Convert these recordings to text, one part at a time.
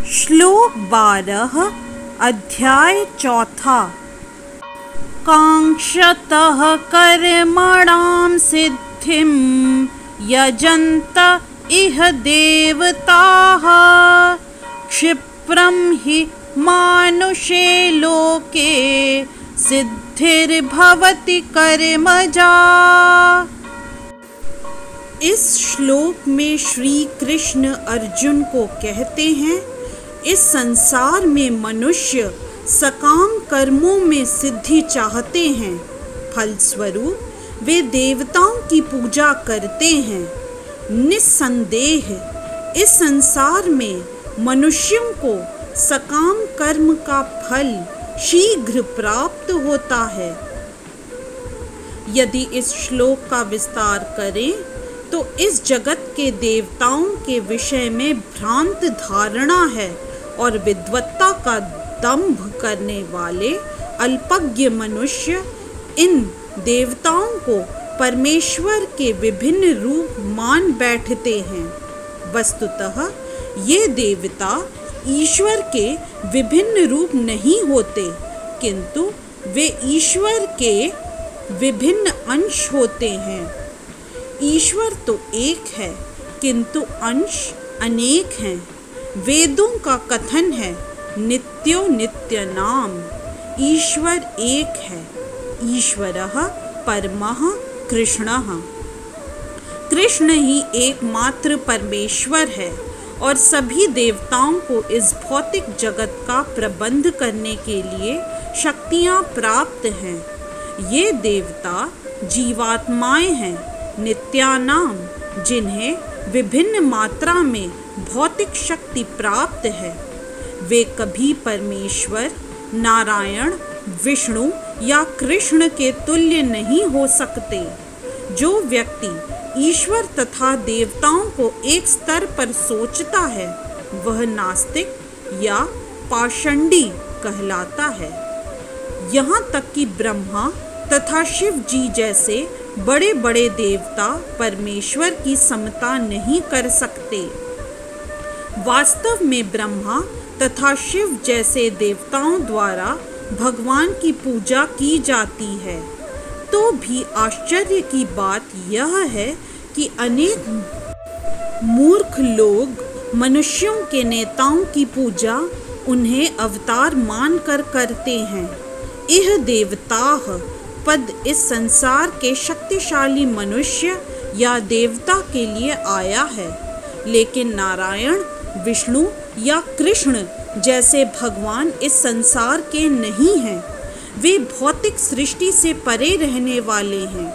श्लोक 12 अध्याय 4। कांक्षतः कर्मणां सिद्धिं यजन्त इह देवताः क्षिप्रं हि मानुषे लोके सिद्धिर्भवति कर्मजा। इस श्लोक में श्री कृष्ण अर्जुन को कहते हैं, इस संसार में मनुष्य सकाम कर्मों में सिद्धि चाहते हैं, फलस्वरूप वे देवताओं की पूजा करते हैं। निस्संदेह इस संसार में मनुष्यों को सकाम कर्म का फल शीघ्र प्राप्त होता है। यदि इस श्लोक का विस्तार करें तो इस जगत के देवताओं के विषय में भ्रांत धारणा है और विद्वत्ता का दंभ करने वाले अल्पज्ञ मनुष्य इन देवताओं को परमेश्वर के विभिन्न रूप मान बैठते हैं। वस्तुतः ये देवता ईश्वर के विभिन्न रूप नहीं होते, किंतु वे ईश्वर के विभिन्न अंश होते हैं। ईश्वर तो एक है, किंतु अंश अनेक हैं। वेदों का कथन है, नित्यो नित्य नाम, ईश्वर एक है। ईश्वरः परमः कृष्णः, कृष्ण ही एकमात्र परमेश्वर है और सभी देवताओं को इस भौतिक जगत का प्रबंध करने के लिए शक्तियाँ प्राप्त हैं। ये देवता जीवात्माएं हैं, नित्यानाम, जिन्हें विभिन्न मात्रा में भौतिक शक्ति प्राप्त है। वे कभी परमेश्वर, नारायण, विष्णु या कृष्ण के तुल्य नहीं हो सकते। जो व्यक्ति ईश्वर तथा देवताओं को एक स्तर पर सोचता है, वह नास्तिक या पाषंडी कहलाता है। यहाँ तक कि ब्रह्मा तथा शिव जी जैसे बड़े बड़े देवता परमेश्वर की समता नहीं कर सकते। वास्तव में ब्रह्मा तथा शिव जैसे देवताओं द्वारा भगवान की पूजा की जाती है। तो भी आश्चर्य की बात यह है कि अनेक मूर्ख लोग मनुष्यों के नेताओं की पूजा उन्हें अवतार मानकर करते हैं। यह देवताः पद इस संसार के शक्तिशाली मनुष्य या देवता के लिए आया है, लेकिन नारायण, विष्णु या कृष्ण जैसे भगवान इस संसार के नहीं हैं। वे भौतिक सृष्टि से परे रहने वाले हैं।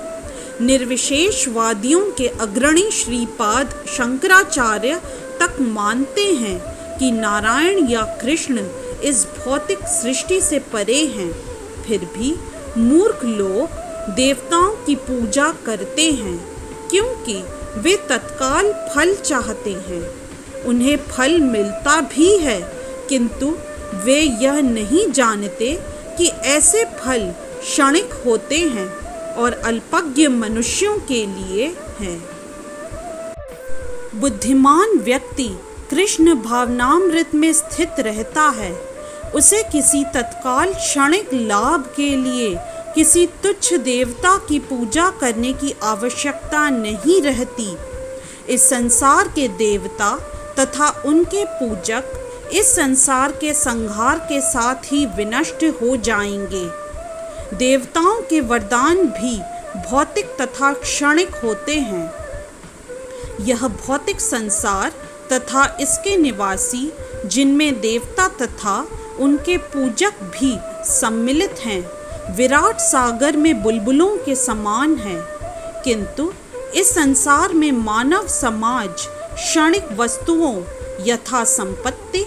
निर्विशेषवादियों के अग्रणी श्रीपाद शंकराचार्य तक मानते हैं कि नारायण या कृष्ण इस भौतिक सृष्टि से परे हैं। फिर भी मूर्ख लोग देवताओं की पूजा करते हैं, क्योंकि वे तत्काल फल चाहते हैं। उन्हें फल मिलता भी है, किंतु वे यह नहीं जानते कि ऐसे फल क्षणिक होते हैं और अल्पज्ञ मनुष्यों के लिए हैं। बुद्धिमान व्यक्ति कृष्ण भावनामृत में स्थित रहता है। उसे किसी तत्काल क्षणिक लाभ के लिए किसी तुच्छ देवता की पूजा करने की आवश्यकता नहीं रहती। इस संसार के देवता तथा उनके पूजक इस संसार के संहार के साथ ही विनष्ट हो जाएंगे। देवताओं के वरदान भी भौतिक तथा क्षणिक होते हैं। यह भौतिक संसार तथा इसके निवासी, जिनमें देवता तथा उनके पूजक भी सम्मिलित हैं, विराट सागर में बुलबुलों के समान है। किंतु इस संसार में मानव समाज क्षणिक वस्तुओं यथा संपत्ति,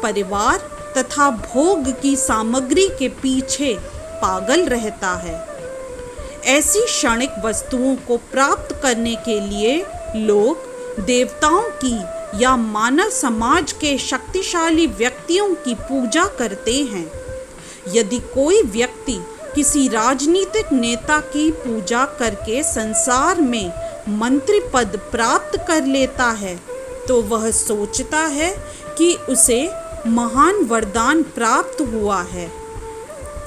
परिवार तथा भोग की सामग्री के पीछे पागल रहता है। ऐसी क्षणिक वस्तुओं को प्राप्त करने के लिए लोग देवताओं की या मानव समाज के शक्तिशाली व्यक्तियों की पूजा करते हैं। यदि कोई व्यक्ति किसी राजनीतिक नेता की पूजा करके संसार में मंत्री पद प्राप्त कर लेता है, तो वह सोचता है कि उसे महान वरदान प्राप्त हुआ है।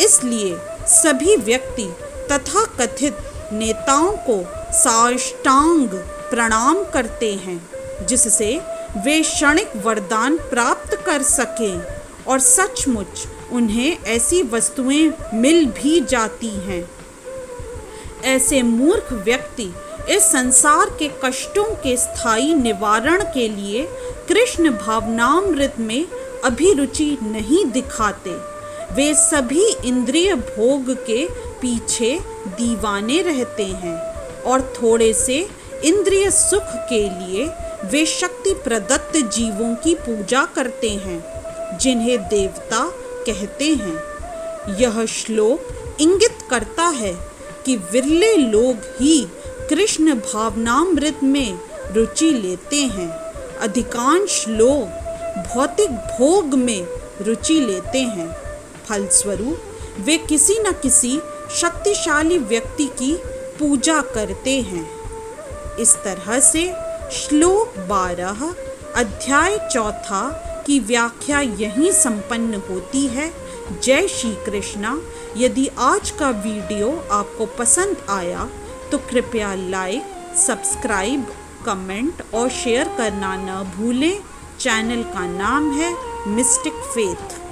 इसलिए सभी व्यक्ति तथा कथित नेताओं को साष्टांग प्रणाम करते हैं, जिससे वे क्षणिक वरदान प्राप्त कर सकें और सचमुच उन्हें ऐसी वस्तुएं मिल भी जाती हैं। ऐसे मूर्ख व्यक्ति इस संसार के कष्टों के स्थायी निवारण के लिए कृष्ण भावनामृत में अभिरुचि नहीं दिखाते। वे सभी इंद्रिय भोग के पीछे दीवाने रहते हैं और थोड़े से इंद्रिय सुख के लिए वे शक्ति प्रदत्त जीवों की पूजा करते हैं, जिन्हें देवता कहते हैं। यह श्लोक इंगित करता है कि विरले लोग ही कृष्ण भावनामृत में रुचि लेते हैं। अधिकांश लोग भौतिक भोग में रुचि लेते हैं। फलस्वरूप वे किसी न किसी शक्तिशाली व्यक्ति की पूजा करते हैं। इस तरह से श्लोक 12 अध्याय 4 की व्याख्या यहीं संपन्न होती है। जय श्री कृष्णा। यदि आज का वीडियो आपको पसंद आया तो कृपया लाइक, सब्सक्राइब, कमेंट और शेयर करना न भूलें। चैनल का नाम है मिस्टिक फेथ।